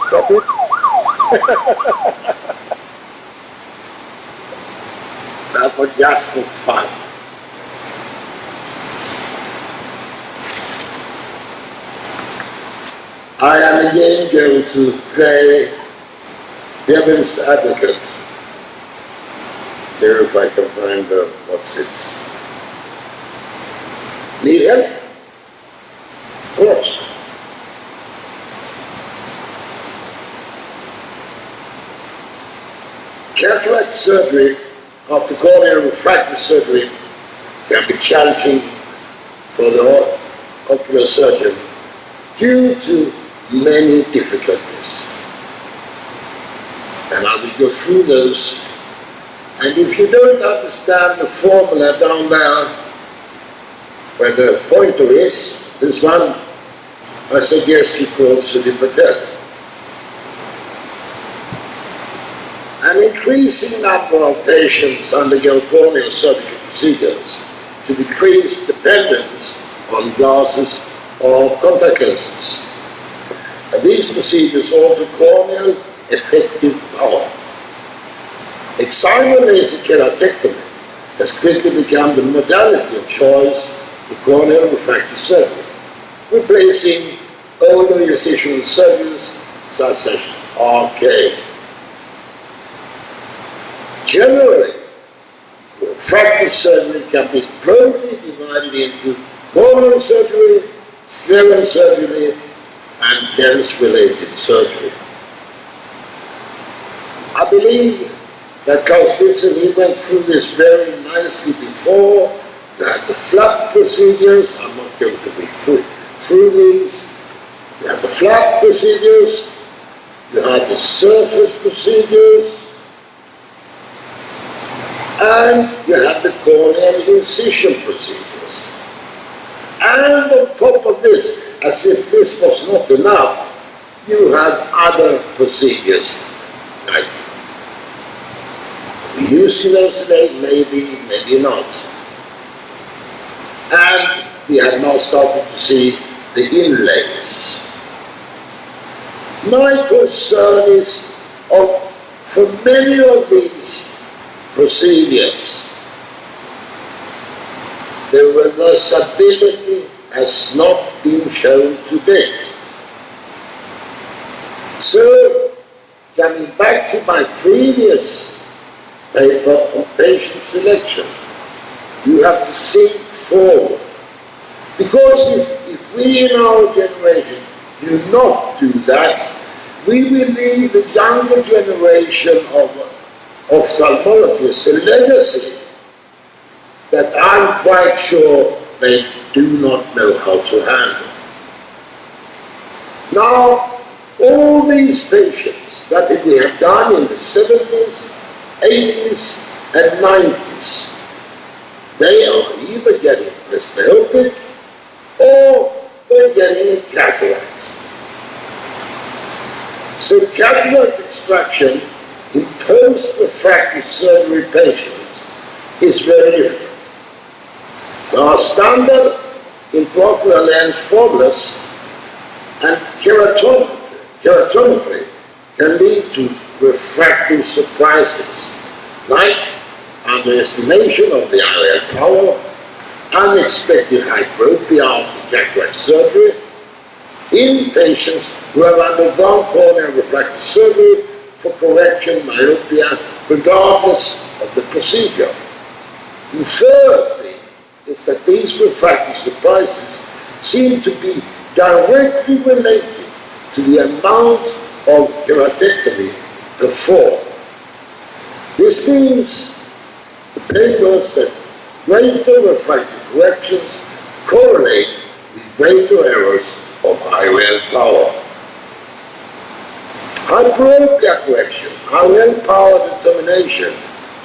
Stop it. That was just for fun. I am again going to play Devil's Advocate. Here, if I can find what's its. Need help? Of course. Cataract surgery after corneal refractive surgery can be challenging for the ocular surgeon due to many difficulties. And I will go through those. And if you don't understand the formula down there, where the pointer is, this one, I suggest you call Sudhi Patel. An increasing number of patients undergo corneal surgical procedures to decrease dependence on glasses or contact lenses. And these procedures alter corneal effective power. Excimer laser keratectomy has quickly become the modality of choice for corneal refractive surgery, replacing older incisional surgeries such as RK. Generally, refractive surgery can be broadly divided into corneal surgery, scleral surgery, and lens-related surgery. I believe that Claes Feinbaum, he went through this very nicely before, that the flap procedures, I'm not going to be through these, you have the flap procedures, you have the surface procedures, and you have the corneal incision procedures. And on top of this, as if this was not enough, you have other procedures. Like, we use those today, maybe, maybe not. And we have now started to see the inlays. My concern is, for many of these procedures, the reversibility has not been shown to date. So, coming back to my previous paper on patient selection, you have to think forward. Because if we in our generation do not do that, we will leave the younger generation of ophthalmologists a legacy that I'm quite sure they do not know how to handle. Now, all these patients that we have done in the 70s, 80s, and 90s, they are either getting presbyopic or they're getting a cataract. So cataract extraction in post-refractive surgery patients is very different. Our standard intraocular lens formulas and keratometry can lead to refractive surprises, like underestimation of the IOL power, unexpected hyperopia after cataract surgery in patients who have undergone corneal refractive surgery for correction myopia regardless of the procedure. The third thing is that these refractive surprises seem to be directly related to the amount of keratectomy performed. This means the papers that greater refractive corrections correlate with greater errors of IOL power. Hyperopia correction, IOL power determination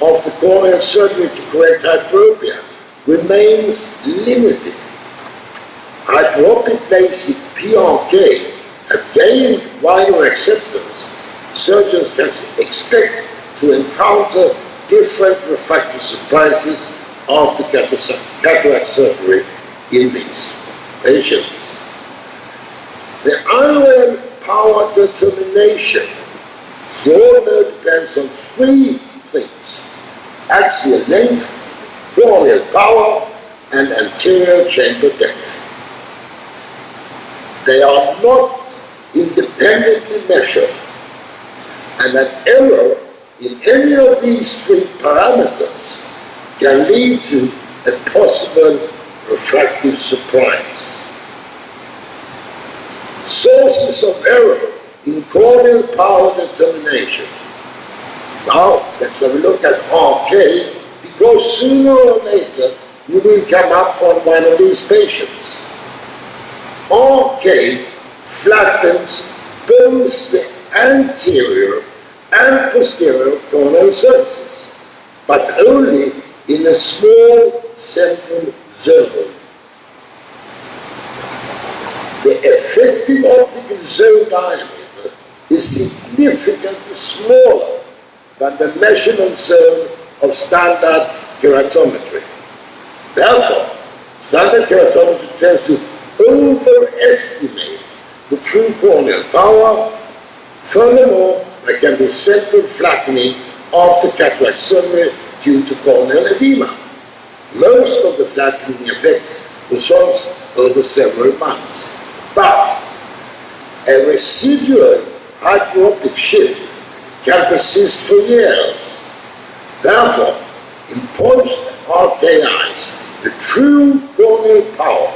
of the corneal surgery to correct hyperopia remains limited. Hyperopic basic PRK have gained wider acceptance. Surgeons can expect to encounter different refractive surprises after cataract surgery in these patients. The IOL power determination, as you all know, depends on three things: axial length, corneal power, and anterior chamber depth. They are not independently measured, and an error in any of these three parameters can lead to a possible refractive surprise. Sources of error in corneal power determination. Now, let's have a look at RK, because sooner or later you will come up on one of these patients. RK flattens both the anterior and posterior corneal surfaces, but only in a small central zone. The effective optical zone diameter is significantly smaller than the measurement zone of standard keratometry. Therefore, standard keratometry tends to overestimate the true corneal power. Furthermore, there can be central flattening after cataract surgery due to corneal edema. Most of the flattening effects resolves over several months, but a residual hyperopic shift can persist for years. Therefore, in post-RKIs, the true corneal power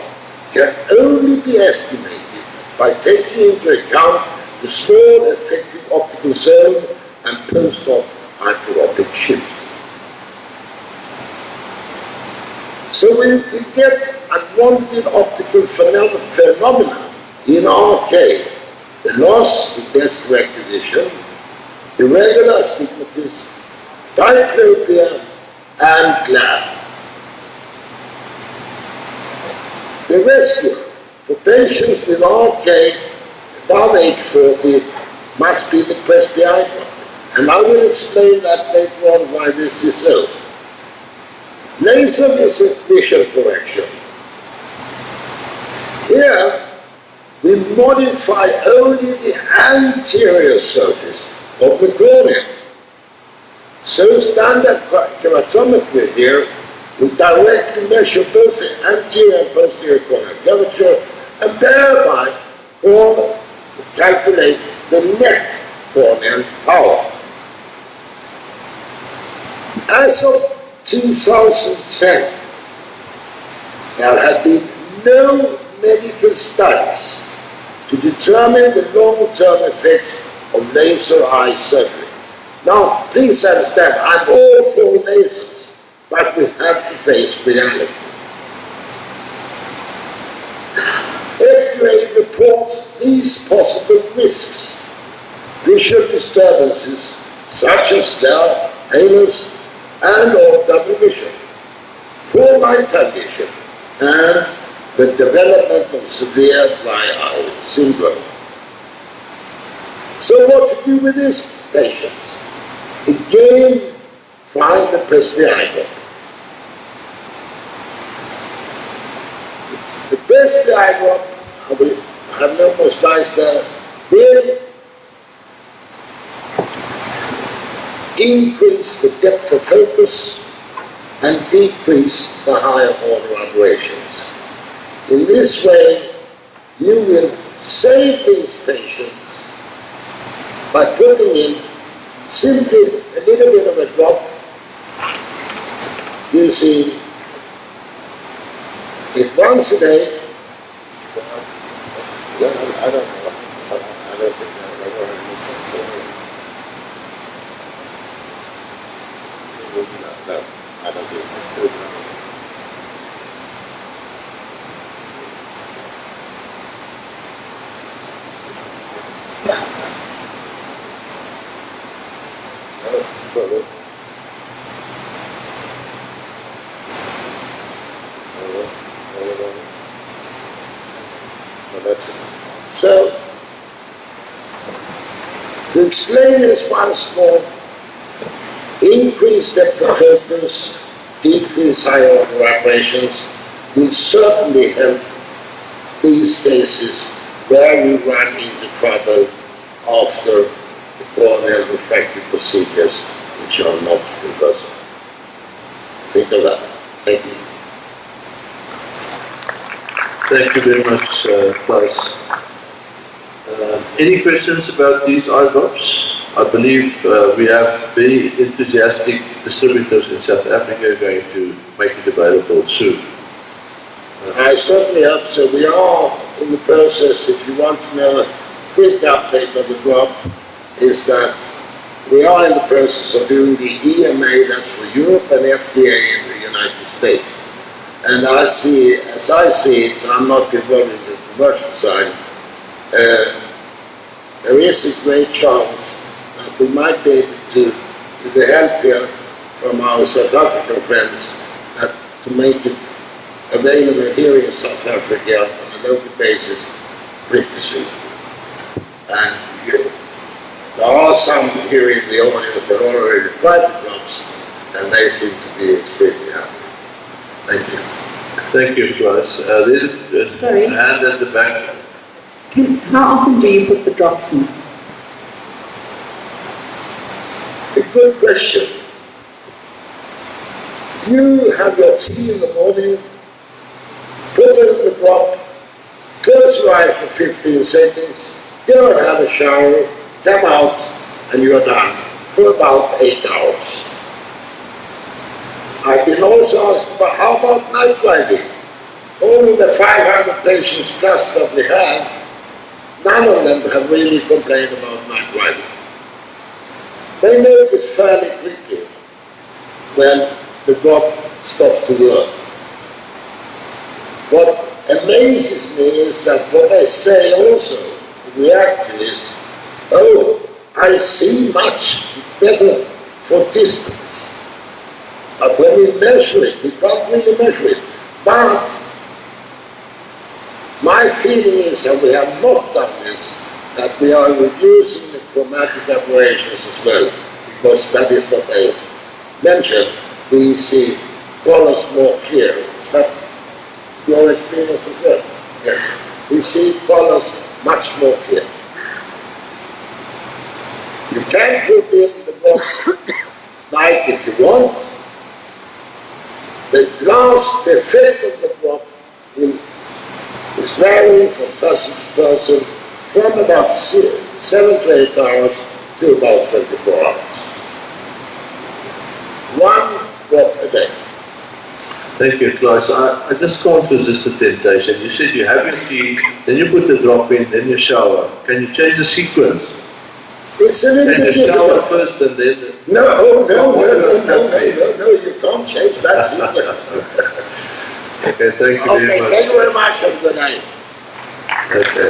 can only be estimated by taking into account the small effective optical zone and post-op hyperopic shift. So we get unwanted optical phenomena in RK: the loss in best corrected vision, irregular astigmatism, diplopia, and glare. The rescue for patients with RK above age 40 must be the PresbyEyeDrop, and I will explain that later on why this is so. Laser vision correction. Here, we modify only the anterior surface of the cornea. So standard keratometry here will directly measure both the anterior and posterior corneal curvature and thereby calculate the net corneal power. As of 2010, there have been no medical studies to determine the long-term effects of laser eye surgery. Now, please understand, I'm all for lasers, but we have to face reality. FDA reports these possible risks: visual disturbances such as glare, halos, and/or double vision, poor nighttime vision, and the development of severe dry eye syndrome. So what to do with these patients? Again, find the PresbyEyeDrop. The PresbyEyeDrop, I will have no more slides there, will increase the depth of focus and decrease the higher order aberrations. In this way, you will save these patients by putting in simply a little bit of a drop using it once a day. I don't know. I don't think I've ever heard this story. No, I don't think it. So, to explain this once more, increased depth of focus, decreased higher order aberrations will certainly help these cases where you run into trouble after the corneal refractive procedures which are not reversible. Think of that. Thank you. Thank you very much, Claes. Any questions about these eye drops? I believe we have very enthusiastic distributors in South Africa going to make it available soon. I certainly hope so. We are in the process. If you want to know a quick update on the drop, is that we are in the process of doing the EMA, that's for Europe, and FDA in the United States. And as I see it, and I'm not involved in the commercial side, there is a great chance that we might be able to, with the help here from our South African friends, to make it available here in South Africa on a local basis pretty soon. And there are some here in the audience that already tried the drops, and they seem to be extremely happy. Thank you. Thank you, Claes. There's a hand at the back. How often do you put the drops in? It's a good question. You have your tea in the morning, put it in the drop, close your eyes for 15 seconds, go and have a shower, come out, and you're done for about 8 hours. I've been also asked about how about night riding? All of the 500 patients plus that we have, none of them have really complained about night riding. They notice fairly quickly when the drop stops to work. What amazes me is that what they say also, react to is, oh, I see much better for distance. But when we measure it, we can't really measure it. But my feeling is, and we have not done this, that we are reducing the chromatic aberrations as well, because that is what I mentioned. We see colors more clear. Is that your experience as well? Yes. We see colors much more clear. You can put in the box night if you want. The effect of the drop is varying from person to person from about 7 to 8 hours to about 24 hours. One drop a day. Thank you, Claes. I just can't resist the temptation. You said you have your tea, then you put the drop in, then you shower. Can you change the sequence? It's a little bit difficult. Shower difficult. first and then... No, you can't change that sequence. Okay, thank you very much. Okay, thank you very much. Have a good night. Okay.